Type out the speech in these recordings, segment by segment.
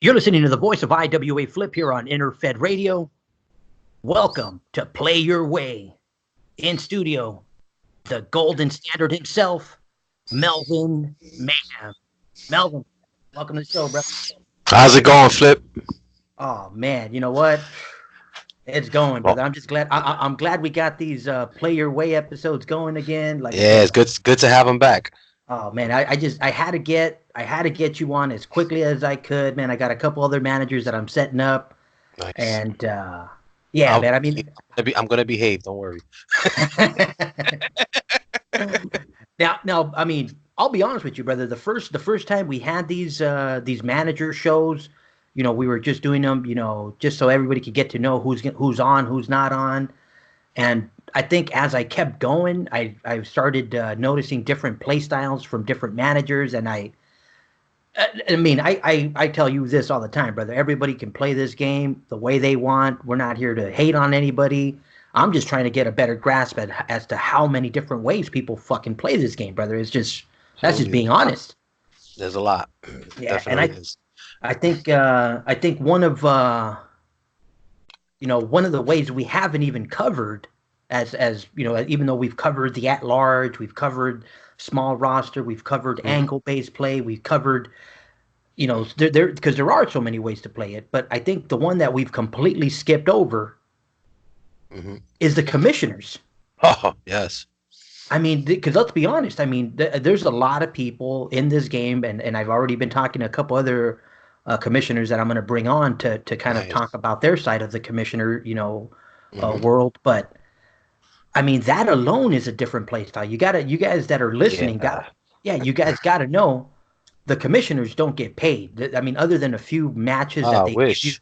You're listening to the voice of IWA Flip here on Interfed Radio. Welcome to Play Your Way. In studio, the golden standard himself, Melvin Mayhem. Melvin, welcome to the show, bro. How's it going, Flip? Oh man, you know what? It's going, brother. I'm just glad. I'm glad we got these Play Your Way episodes going again. Like, yeah, it's good to have him back. Oh man, I had to get you on as quickly as I could, man. I got a couple other managers that I'm setting up, Nice. And yeah, man. I mean, I'm gonna behave. Don't worry. now, I mean, I'll be honest with you, brother. The first time we had these manager shows, you know, we were just doing them, you know, just so everybody could get to know who's on, who's not on, and I think as I kept going, I started noticing different play styles from different managers, and I mean, I tell you this all the time, brother. Everybody can play this game the way they want. We're not here to hate on anybody. I'm just trying to get a better grasp as to how many different ways people fucking play this game, brother. That's just being honest. There's a lot. Yeah, definitely and I think one of the ways we haven't even covered. As you know, even though we've covered the at-large, we've covered small roster, we've covered angle-based play, we've covered, you know, because there are so many ways to play it. But I think the one that we've completely skipped over is the commissioners. Oh, yes. I mean, because let's be honest. I mean, there's a lot of people in this game, and I've already been talking to a couple other commissioners that I'm going to bring on to kind of talk about their side of the commissioner, you know, world, but. I mean, that alone is a different play style. You guys that are listening, you guys gotta know the commissioners don't get paid. I mean, other than a few matches that they wish.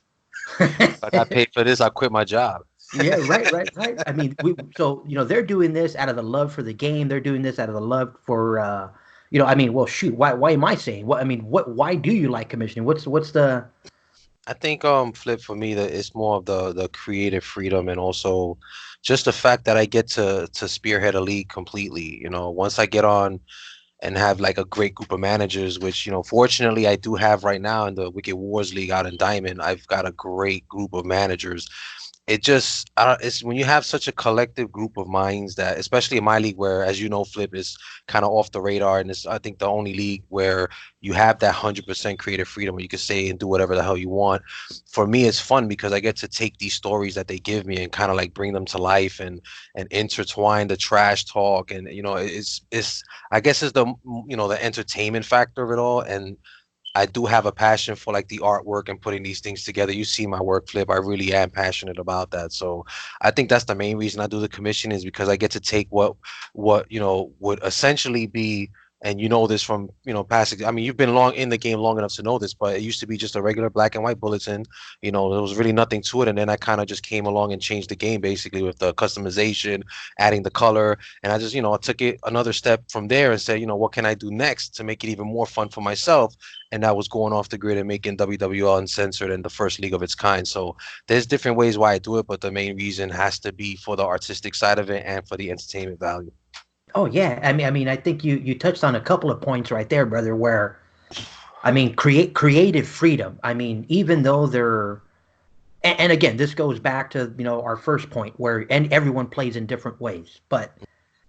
If I got paid for this, I'll quit my job. Yeah, right. I mean, so you know, they're doing this out of the love for the game. They're doing this out of the love for, you know. I mean, well, shoot, why am I saying? What I mean, why do you like commissioning? What's the? I think Flip, for me, that it's more of the creative freedom, and also just the fact that I get to spearhead a league completely. You know, once I get on and have like a great group of managers, which, you know, fortunately I do have right now in the Wicked Wars League out in Diamond. I've got a great group of managers. It's when you have such a collective group of minds that, especially in my league, where, as you know, Flip, is kind of off the radar, and it's, I think, the only league where you have that 100% creative freedom where you can say and do whatever the hell you want. For me, it's fun because I get to take these stories that they give me and kind of like bring them to life and intertwine the trash talk, and, you know, it's I guess it's the, you know, the entertainment factor of it all. And I do have a passion for like the artwork and putting these things together. You see my work, Flip. I really am passionate about that. So I think that's the main reason I do the commission, is because I get to take what you know would essentially be, and you know this from, you know, past. I mean, you've been long in the game long enough to know this, but it used to be just a regular black and white bulletin. You know, there was really nothing to it, and then I kind of just came along and changed the game basically with the customization, adding the color, and I just, you know, I took it another step from there and said, you know, what can I do next to make it even more fun for myself? And that was going off the grid and making WWL Uncensored and the first league of its kind. So there's different ways why I do it, but the main reason has to be for the artistic side of it and for the entertainment value. Oh yeah, I mean, I think you touched on a couple of points right there, brother. Where, I mean, creative freedom. I mean, even though they're, and again, this goes back to, you know, our first point where, and everyone plays in different ways. But,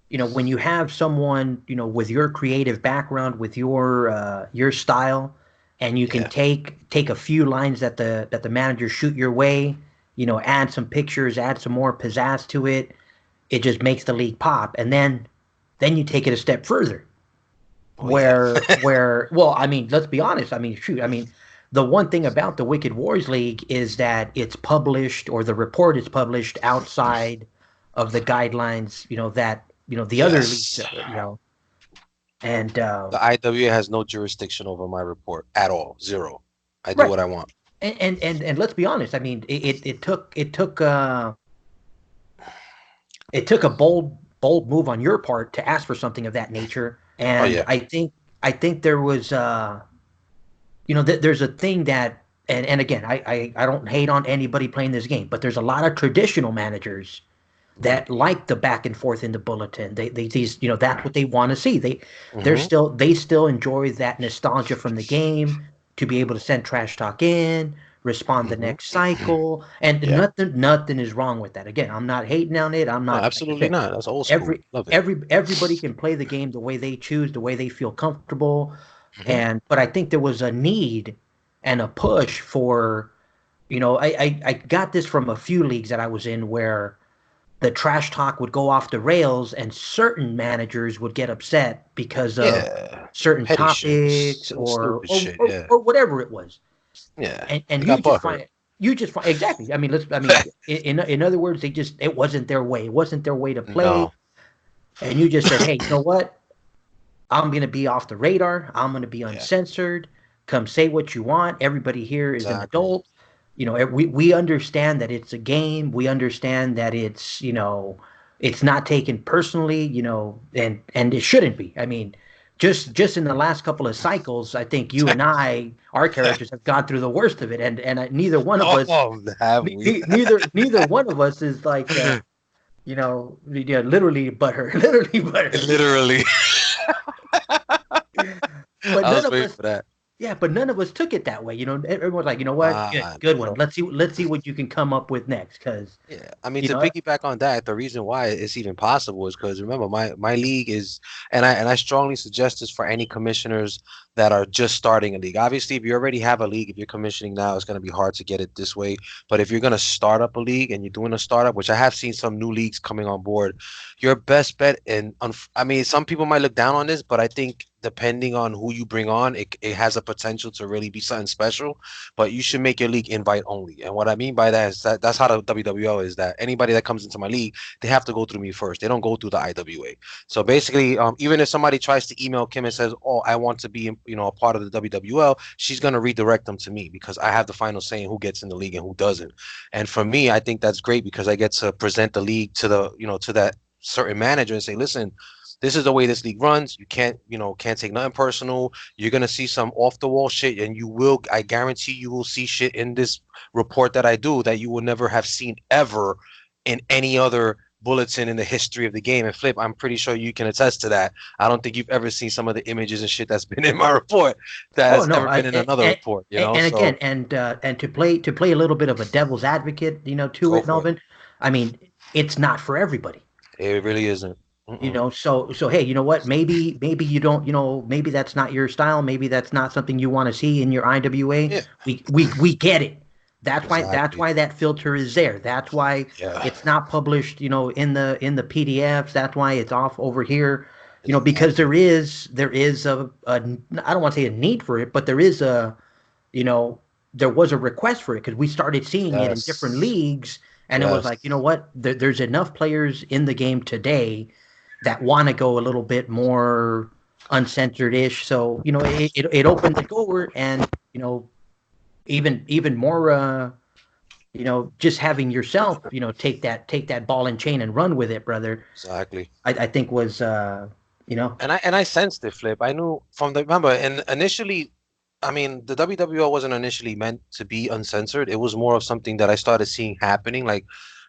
you know, when you have someone, you know, with your creative background, with your style, and you can take a few lines that the manager shoot your way, you know, add some pictures, add some more pizzazz to it, it just makes the league pop. And then you take it a step further, where well, I mean, let's be honest. I mean, shoot, I mean, the one thing about the Wicked Wars League is that it's published, or the report is published outside of the guidelines, you know, that, you know, the other leagues, you know, and the IWA has no jurisdiction over my report at all. Zero. I do what I want. And let's be honest. I mean, it took a bold move on your part to ask for something of that nature. And I think there was, you know, there's a thing that, and again, I don't hate on anybody playing this game, but there's a lot of traditional managers that like the back and forth in the bulletin. These, you know, that's what they want to see. They still enjoy that nostalgia from the game. to be able to send trash talk in, respond the Hmm. next cycle, and Yeah. nothing is wrong with that. Again, I'm not hating on it. I'm No, not, like I absolutely said, not. That's old school. Love it. everybody can play the game the way they choose, the way they feel comfortable. Hmm. And but I think there was a need and a push for, I got this from a few leagues that I was in where the trash talk would go off the rails and certain managers would get upset because of Yeah. certain Petty shit. topics Stupid shit. Yeah. or whatever it was. Yeah. And They got butthurt. you just find exactly. I mean, in other words, it wasn't their way. It wasn't their way to play. No. And you just said, hey, you know what? I'm going to be off the radar. I'm going to be Yeah. uncensored. Come say what you want. Everybody here is an Exactly. adult. We understand that it's a game. We understand that it's not taken personally, and it shouldn't be. I mean, just in the last couple of cycles, I think you and our characters have gone through the worst of it, and neither one of us, Oh, have we? neither one of us is like, yeah, literally butthurt, literally butthurt. Literally. But I none was of waiting us for that. Yeah, but none of us took it that way. Everyone's like, you know what? Good one. No. Let's see what you can come up with next. Because Yeah, I mean you to know, piggyback on that, the reason why it's even possible is because remember my league is, and I strongly suggest this for any commissioners that are just starting a league. Obviously, if you already have a league, if you're commissioning now, it's going to be hard to get it this way. But if you're going to start up a league and you're doing a startup, which I have seen some new leagues coming on board, your best bet, and I mean some people might look down on this, but I think depending on who you bring on, it has a potential to really be something special. But you should make your league invite only. And what I mean by that is that's how the WWL is, that anybody that comes into my league, they have to go through me first. They don't go through the IWA. So basically, even if somebody tries to email Kim and says, "Oh, I want to be, a part of the WWL," she's gonna redirect them to me because I have the final say in who gets in the league and who doesn't. And for me, I think that's great because I get to present the league to to that certain manager and say, "Listen, this is the way this league runs. You can't take nothing personal. You're gonna see some off the wall shit, and I guarantee you will see shit in this report that I do that you will never have seen ever in any other bulletin in the history of the game." And Flip, I'm pretty sure you can attest to that. I don't think you've ever seen some of the images and shit that's been in my report that oh has no, ever been in another report, and So again, and to play a little bit of a devil's advocate, to go it, for it. Melvin. I mean, it's not for everybody. It really isn't. Mm-mm. So hey, you know what? Maybe you don't, maybe that's not your style. Maybe that's not something you want to see in your IWA. Yeah, We get it. That's exactly. why that filter is there. That's why Yeah, it's not published, in the PDFs. That's why it's off over here, because exactly. there is a I don't want to say a need for it, but you know, there was a request for it because we started seeing it in different Yes, leagues, and it was like, you yes. know what? There's enough players in the game today that want to go a little bit more uncensored-ish. So it opened the door, and even more. Just having yourself, take that ball and chain and run with it, brother. Exactly. I think was And I sensed it, Flip. I knew from the remember, and initially, I mean, the WWL wasn't initially meant to be uncensored. It was more of something that I started seeing happening. Like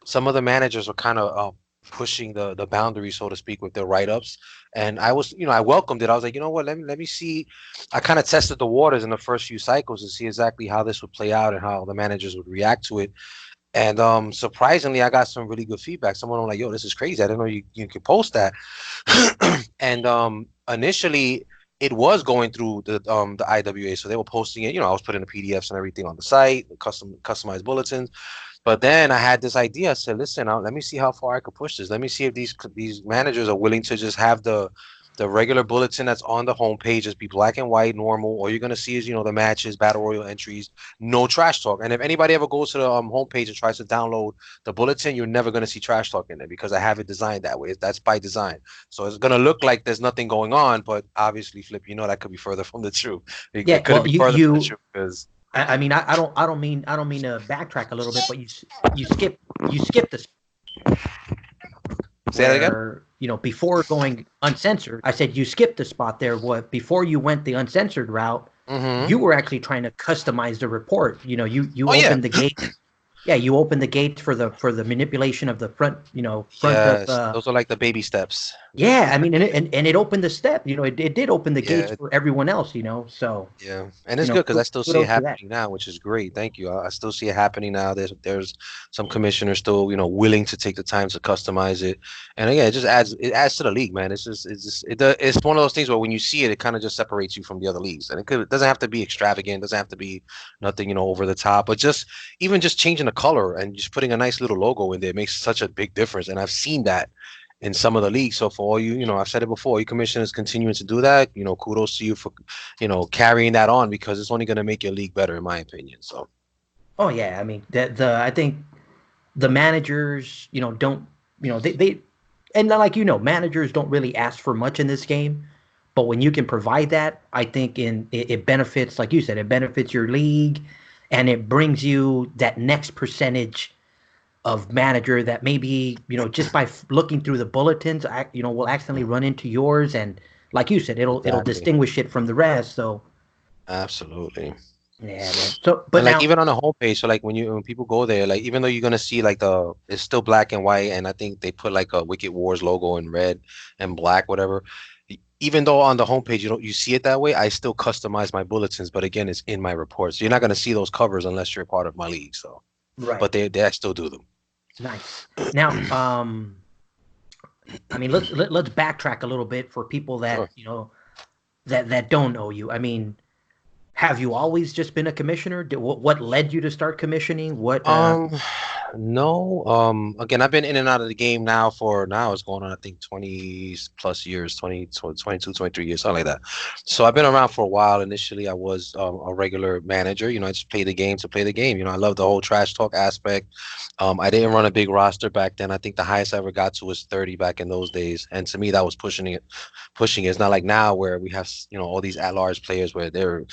some of the managers were kind of pushing the boundary, so to speak, with their write-ups. And I was, I welcomed it. I was like, you know what, let me see. I kind of tested the waters in the first few cycles to see exactly how this would play out and how the managers would react to it. And surprisingly, I got some really good feedback. Someone was like, "Yo, this is crazy. I didn't know you could post that." And initially, it was going through the IWA, so they were posting it. I was putting the PDFs and everything on the site, the customized bulletins. But then I had this idea. I said, "Listen, let me see how far I could push this. Let me see if these managers are willing to just have the regular bulletin that's on the homepage just be black and white, normal. All you're gonna see is the matches, battle royal entries, no trash talk. And if anybody ever goes to the homepage and tries to download the bulletin, you're never gonna see trash talk in there because I have it designed that way. That's by design. So it's gonna look like there's nothing going on, but obviously, Flip, that could be further from the truth. It Yeah, couldn't well, be you further from the you truth because I mean, I don't mean to backtrack a little bit, but you skip the say that again. where before going uncensored. I said you skipped the spot there. What before you went the uncensored route, Mm-hmm. you were actually trying to customize the report. You Oh yeah, opened the gate. Yeah, you open the gates for the manipulation of the front, front of Yes, those are like the baby steps. yeah, I mean, and it opened the step, it did open the gates Yeah, for everyone else, so, yeah, and it's good because I still see it kudos to that. happening now, which is great. Thank you. I still see it happening now. There's some commissioners still, willing to take the time to customize it, and again, it adds to the league, man. It's one of those things where when you see it, it kind of just separates you from the other leagues, and it doesn't have to be extravagant, doesn't have to be nothing, over the top, but just changing the color and just putting a nice little logo in there makes such a big difference, and I've seen that in some of the leagues. So for all you, I've said it before, you commissioners continuing to do that, kudos to you for, carrying that on because it's only going to make your league better, in my opinion. So, Oh yeah, I mean, I think the managers, don't, they and like, managers don't really ask for much in this game, but when you can provide that, I think it benefits, like you said, it benefits your league, and it brings you that next percentage of manager that maybe, just by looking through the bulletins, will accidentally run into yours, and like you said, it'll exactly. distinguish it from the rest. So Absolutely. yeah, man. So, but And like now, even on the homepage, so like when people go there, like even though you're gonna see like it's still black and white, and I think they put like a Wicked Wars logo in red and black, whatever. Even though on the homepage you see it that way, I still customize my bulletins, but again, it's in my report. So you're not gonna see those covers unless you're a part of my league. So, right, but they still do them. nice. Now, I mean, let's backtrack a little bit for people that Sure. that don't know you. I mean, have you always just been a commissioner? What led you to start commissioning? What? Um, no. Again, I've been in and out of the game now it's going on, I think 20 plus years, 22, 23 years, something like that. So I've been around for a while. Initially, I was a regular manager. I just play the game to play the game. I love the whole trash talk aspect. I didn't run a big roster back then. I think the highest I ever got to was 30 back in those days. And to me, that was pushing it, pushing it. It's not like now where we have, all these at-large players where they're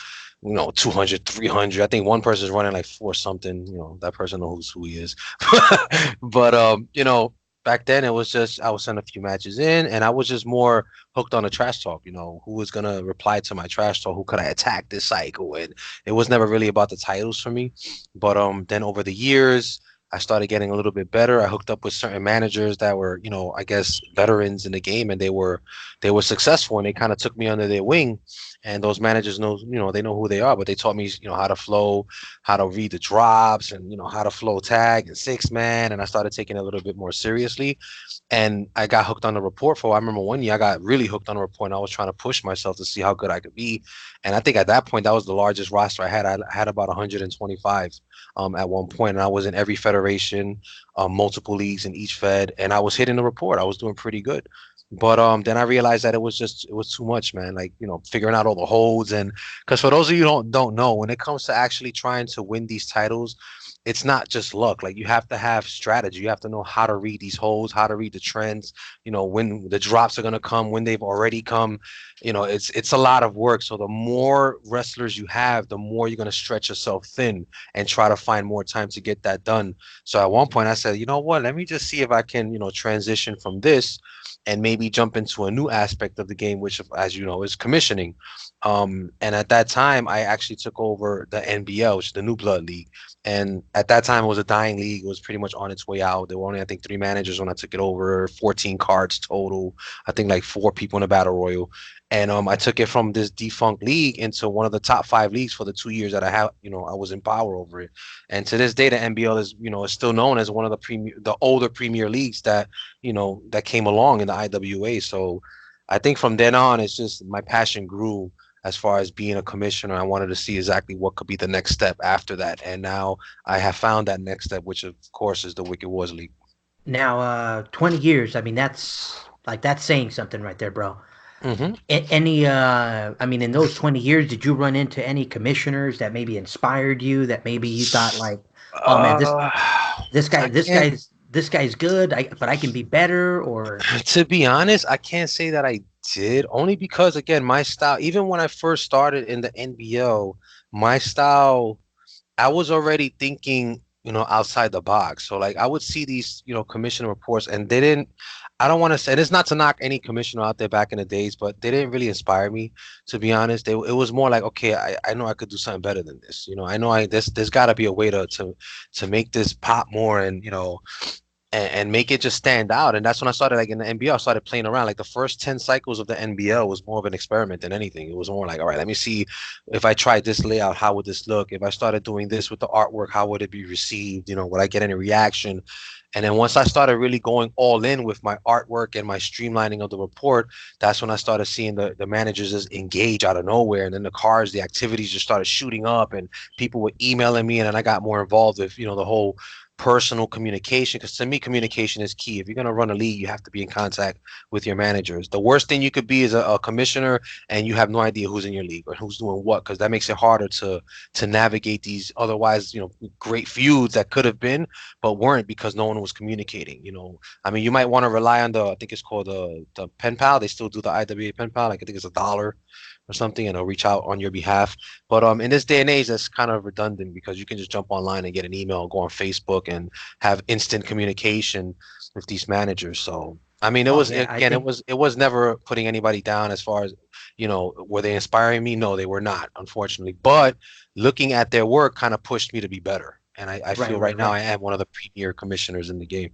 200, 300. I think one person's running like four something. That person knows who he is. But back then it was just I was sending a few matches in, and I was just more hooked on the trash talk. Who was gonna reply to my trash talk? Who could I attack this cycle? And it was never really about the titles for me. But then over the years, I started getting a little bit better. I hooked up with certain managers that were, I guess veterans in the game, and they were successful, and they kind of took me under their wing. And those managers know, they know who they are, but they taught me, how to flow, how to read the drops, and how to flow tag and six man. And I started taking it a little bit more seriously. And I got hooked on the report for. I remember one year I got really hooked on the report, and I was trying to push myself to see how good I could be. And I think at that point that was the largest roster I had. I had about 125 at one point, and I was in every federation, multiple leagues in each fed, and I was hitting the report. I was doing pretty good. But then I realized that it was too much, man. Like, figuring out all the holds. And because for those of you who don't know, when it comes to actually trying to win these titles, it's not just luck. Like, you have to have strategy. You have to know how to read these holds, how to read the trends, when the drops are gonna come, when they've already come. It's a lot of work. So the more wrestlers you have, the more you're gonna stretch yourself thin and try to find more time to get that done. So at one point I said, you know what, let me just see if I can, transition from this and maybe jump into a new aspect of the game, which, as you know, is commissioning. And at that time, I actually took over the NBL, which is the New Blood League. And at that time, it was a dying league. It was pretty much on its way out. There were only, I think, 3 managers when I took it over, 14 cards total. I think like 4 people in the battle royal. And I took it from this defunct league into one of the top 5 leagues for the 2 years that I was in power over it. And to this day, the NBL is still known as one of the older premier leagues that came along in the IWA. So I think from then on, it's just my passion grew as far as being a commissioner. I wanted to see exactly what could be the next step after that. And now I have found that next step, which of course is the Wicked Wars League. now, 20 years. I mean, that's saying something right there, bro. Hmm. Any, I mean, in those 20 years, did you run into any commissioners that maybe inspired you? That maybe you thought like, oh man, this Uh, this guy, I this can't. guy's this guy's good. But I can be better. Or To be honest, I can't say that I did, only because again, my style, even when I first started in the NBL, my style, I was already thinking. outside the box. So like I would see these, commissioner reports, and they didn't. I don't want to say, and it's not to knock any commissioner out there back in the days, but they didn't really inspire me, to be honest. It was more like, okay, I know I could do something better than this. I know there's got to be a way to make this pop more, and and make it just stand out. And that's when I started, like in the NBL, I started playing around. Like the first 10 cycles of the NBL was more of an experiment than anything. It was more like, all right, let me see if I tried this layout, how would this look? If I started doing this with the artwork, how would it be received? Would I get any reaction? And then once I started really going all in with my artwork and my streamlining of the report, that's when I started seeing the managers just engage out of nowhere. And then the cars, the activities just started shooting up, and people were emailing me, and then I got more involved with, the whole personal communication, because to me communication is key. If you're going to run a league, you have to be in contact with your managers. The worst thing you could be is a commissioner and you have no idea who's in your league or who's doing what, because that makes it harder to navigate these otherwise great feuds that could have been but weren't, because no one was communicating. I mean, you might want to rely on I think it's called the pen pal. They still do the IWA pen pal. Like I think it's $1 or something, and they'll reach out on your behalf. But in this day and age, that's kind of redundant, because you can just jump online and get an email, go on Facebook, and have instant communication with these managers. So I mean, it Oh was yeah, I again, think it was never putting anybody down as far as were they inspiring me? No, they were not, unfortunately. But looking at their work kind of pushed me to be better. And I right, feel right right, now right. I am one of the premier commissioners in the game.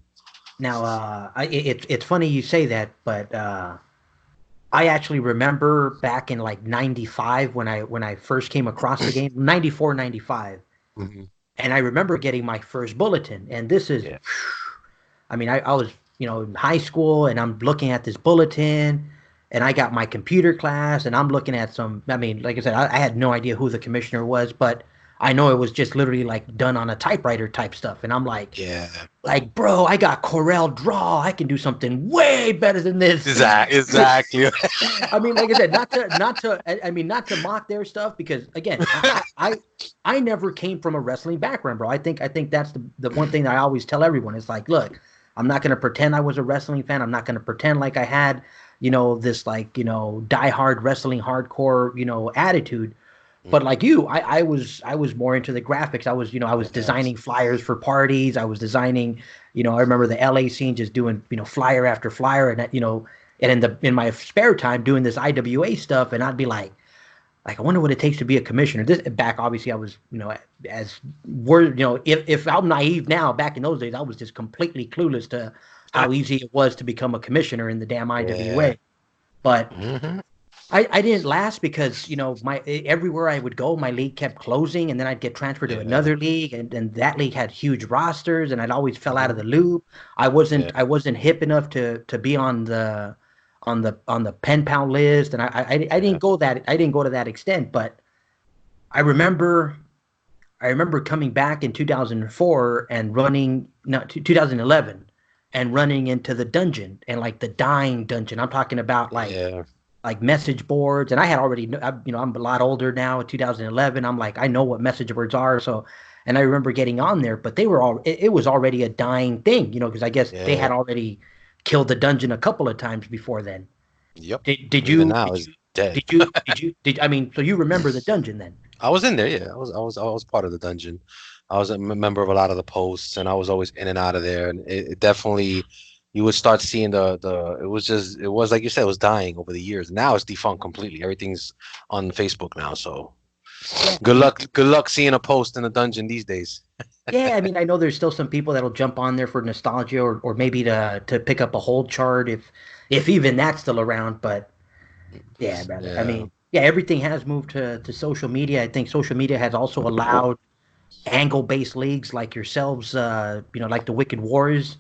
Now, it's funny you say that, but I actually remember back in like '95 when I first came across the game, '94, '95, Hmm. and I remember getting my first bulletin. And this is, Yeah. I mean, I was in high school, and I'm looking at this bulletin, and I got my computer class, and I'm looking at some. I mean, like I said, I had no idea who the commissioner was, but I know it was just literally like done on a typewriter type stuff, and I'm Yeah. like, bro, I got Corel Draw. I can do something way better than this. Exactly. I mean, like I said, I mean, not to mock their stuff, because again, I never came from a wrestling background, bro. I think that's the one thing that I always tell everyone. It's like, look, I'm not gonna pretend I was a wrestling fan. I'm not gonna pretend like I had, this like, diehard wrestling hardcore, attitude. But like you, I was more into the graphics. I was Yes. designing flyers for parties. I was designing, I remember the LA scene, just doing, flyer after flyer, and and in my spare time doing this IWA stuff, and I'd be like I wonder what it takes to be a commissioner. This back, obviously, I was, as word, if I'm naive now, back in those days, I was just completely clueless to how easy it was to become a commissioner in the damn Yeah. IWA. But Hmm. I didn't last, because my everywhere I would go, my league kept closing, and then I'd get transferred to Yeah. another league, and that league had huge rosters, and I'd always fell out of Hmm. the loop. I wasn't Yeah. I wasn't hip enough to be on the pen pal list, and I Yeah. didn't go to that extent. But I remember I remember coming back in 2004 and running, no, 2011, and running into the dungeon, and like the dying dungeon. I'm talking about Yeah. like message boards, and I had already, I'm a lot older now. In 2011, I'm like, I know what message boards are. So, and I remember getting on there, but they were it was already a dying thing, because I guess they Yeah. had already killed the dungeon a couple of times before then. Yep. Did Even you now did it's you dead. did I mean, so you remember the dungeon then? I was in there, yeah. I was part of the dungeon. I was a member of a lot of the posts, and I was always in and out of there. And it definitely, you would start seeing the. It was like you said, it was dying over the years. Now it's defunct completely. Everything's on Facebook now. So Yeah, I good mean, luck. Good luck seeing a post in the dungeon these days. yeah, I mean, I know there's still some people that'll jump on there for nostalgia, or maybe to pick up a hold chart, if even that's still around. But yeah, brother. I Yeah. mean, yeah, everything has moved to social media. I think social media has also allowed angle-based leagues like yourselves, like the Wicked Warriors,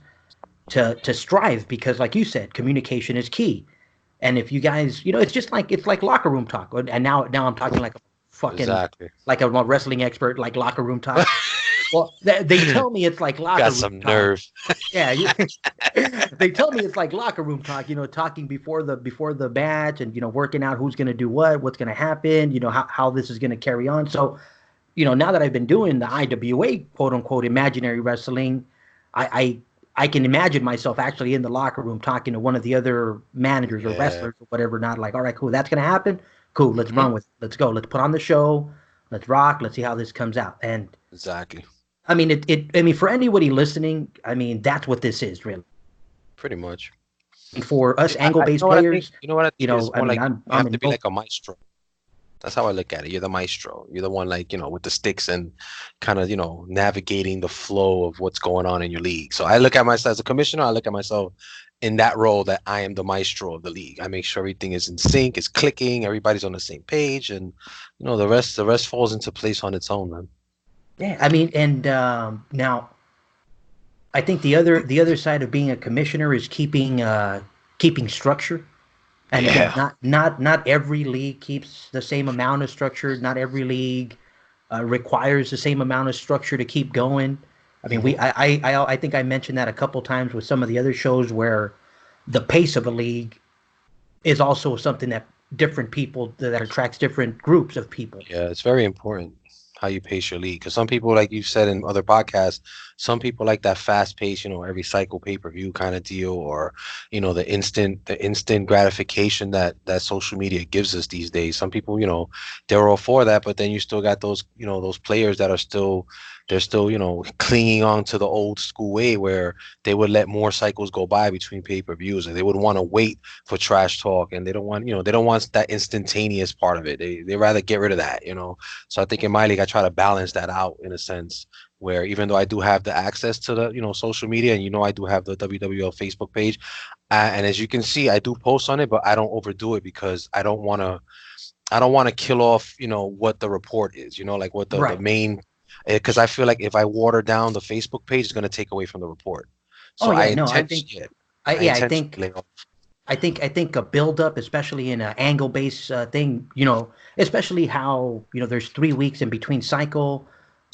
to strive, because, like you said, communication is key. And if you guys, it's like locker room talk. And now I'm talking like a fucking Exactly. like a wrestling expert, like locker room talk. Well, they tell me it's like locker Got room some talk. nerve. Yeah, they tell me it's like locker room talk, talking before the match, and working out who's going to do what's going to happen, how this is going to carry on. So, now that I've been doing the IWA quote unquote imaginary wrestling, I I can imagine myself actually in the locker room talking to one of the other managers or Yeah. wrestlers or whatever, not like, all right, cool, that's going to happen. Cool, let's Hmm. run with it. Let's go. Let's put on the show. Let's rock. Let's see how this comes out. And Exactly. I mean, I mean, for anybody listening, I mean, that's what this is really. Pretty much. For us You angle-based know what I think? players, You know what I think is I more mean, like you I'm have to in be no. like a maestro. That's how I look at it. You're the maestro. You're the one like, with the sticks and kind of, navigating the flow of what's going on in your league. So I look at myself as a commissioner, I look at myself in that role that I am the maestro of the league. I make sure everything is in sync, it's clicking, everybody's on the same page, and the rest falls into place on its own, man. Yeah, I mean, and now I think the other side of being a commissioner is keeping structure. And again, Yeah. not every league keeps the same amount of structure. Not every league requires the same amount of structure to keep going. I mean, Hmm. I think I mentioned that a couple times with some of the other shows where the pace of a league is also something that different people that attracts different groups of people. Yeah, it's very important how you pace your league because some people, like you said in other podcasts, some people like that fast pace, every cycle pay-per-view kind of deal, or the instant gratification that social media gives us these days. Some people, they're all for that, but then you still got those players that are still they're still clinging on to the old school way where they would let more cycles go by between pay-per-views, and they would want to wait for trash talk, and they don't want that instantaneous part of it. They rather get rid of that. So I think in my league I try to balance that out in a sense where even though I do have the access to the social media, and I do have the WWL Facebook page, and as you can see I do post on it, but I don't overdo it because I don't want to kill off what the report is, like what the Right. main, because I feel like if I water down the Facebook page, it's going to take away from the report. Oh So I yeah. No, I think intentionally, I I yeah, intentionally. I think a build up, especially in an angle based thing, especially how there's 3 weeks in between cycle.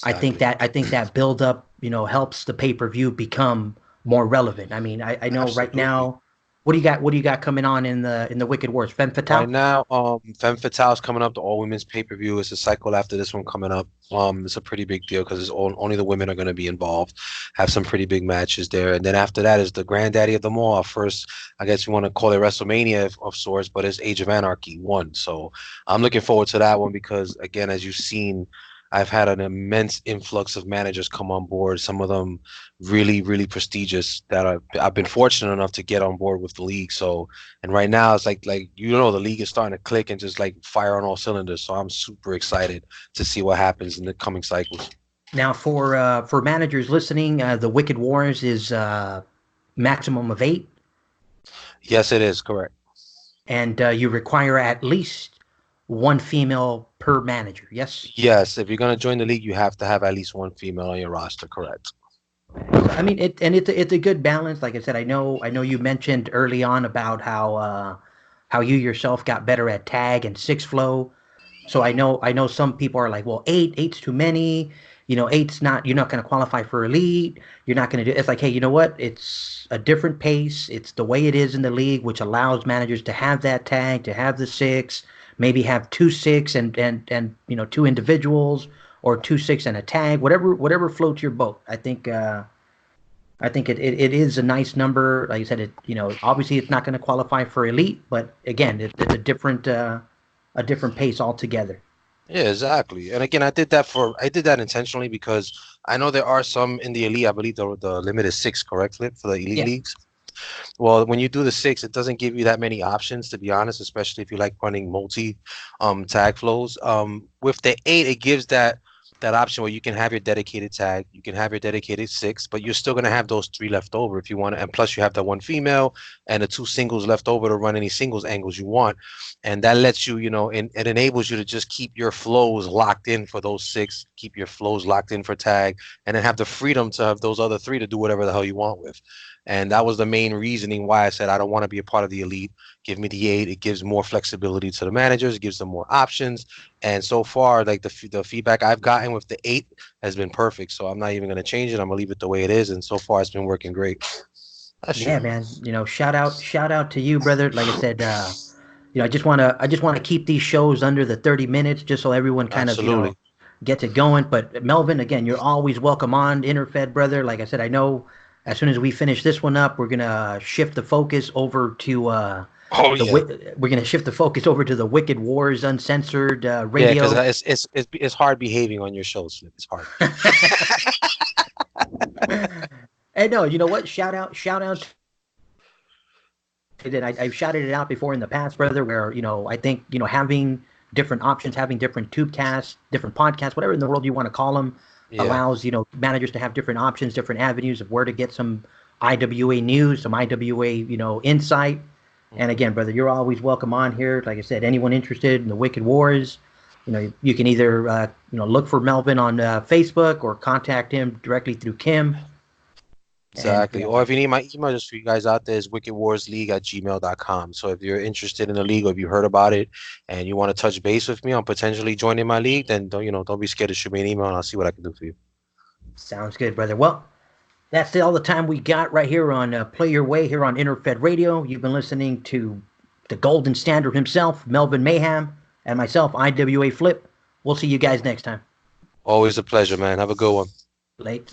Exactly. I think that build up, helps the pay per view become more relevant. I mean, I know right Absolutely. now, what do you got coming on in the Wicked Wars? Femme Right Fatale? now, Femme Fatale is coming up, the all women's pay-per-view. It's a cycle after this one coming up. It's a pretty big deal because only the women are going to be involved. Have some pretty big matches there, and then after that is the granddaddy of them all. Our first, I guess you want to call it WrestleMania of sorts, but it's Age of Anarchy 1. So I'm looking forward to that one because, again, as you've seen, I've had an immense influx of managers come on board. Some of them really, really prestigious that I've been fortunate enough to get on board with the league. So. And right now, it's like the league is starting to click and just like fire on all cylinders. So I'm super excited to see what happens in the coming cycles. Now for managers listening, the Wicked Wars is maximum of 8, Yes, it is correct. and you require at least one female per manager. Yes. Yes, if you're gonna join the league, you have to have at least one female on your roster. Correct. So, I mean, it's a good balance. Like I said, I know you mentioned early on about how you yourself got better at tag and six flow. So I know some people are like, well, eight's too many. Eight's not. You're not going to qualify for elite. You're not going to do. It's like, hey, you know what? It's a different pace. It's the way it is in the league, which allows managers to have that tag, to have the six, maybe have two six and two individuals or two six and a tag, whatever floats your boat. I think it is a nice number. Like I said, obviously it's not going to qualify for elite, but again, it's a different pace altogether. Yeah, exactly. And again, I did that intentionally because I know there are some in the elite. I believe the limit is six, correct, Flip, for the elite Yeah. leagues. Well, when you do the six, it doesn't give you that many options, to be honest, especially if you like running multi tag flows. With the eight, it gives that option where you can have your dedicated tag, you can have your dedicated six, but you're still gonna have those three left over if you want to, and plus you have that one female and the two singles left over to run any singles angles you want. And that lets you, and it enables you to just keep your flows locked in for those six, keep your flows locked in for tag, and then have the freedom to have those other three to do whatever the hell you want with. And that was the main reasoning why I said I don't want to be a part of the elite. Give me the eight. It gives more flexibility to the managers. It gives them more options. And so far, like the feedback I've gotten with the eight has been perfect. So I'm not even going to change it. I'm going to leave it the way it is. And so far, it's been working great. That's Yeah, you. man. Shout out to you, brother. Like I said, I just wanna keep these shows under the 30 minutes just so everyone kind of, Absolutely. gets it going. But Melvin, again, you're always welcome on Interfed, brother. Like I said, I know as soon as we finish this one up, we're gonna shift the focus over to Oh the yeah, we're gonna shift the focus over to the Wicked Wars Uncensored yeah, because radio. it's hard behaving on your shows, Flip. It's hard. And no, you know what? Shout out that I've shouted it out before in the past, brother, where, I think, having different options, having different tube casts, different podcasts, whatever in the world you want to call them, Yeah. allows, managers to have different options, different avenues of where to get some IWA news, some IWA, insight. And Hmm. again, brother, you're always welcome on here. Like I said, anyone interested in the Wicked Wars, you can either, look for Melvin on Facebook or contact him directly through Kim. And, Exactly. Or if you need my email just for you guys out there is wickedwarsleague@gmail.com. So if you're interested in the league or if you heard about it and you want to touch base with me on potentially joining my league, then don't be scared to shoot me an email and I'll see what I can do for you. sounds good, brother. Well, that's all the time we got right here on Play Your Way here on Interfed Radio. You've been listening to the golden standard himself, Melvin Mayhem, and myself, IWA Flip. We'll see you guys next time. Always a pleasure, man. Have a good one. Late.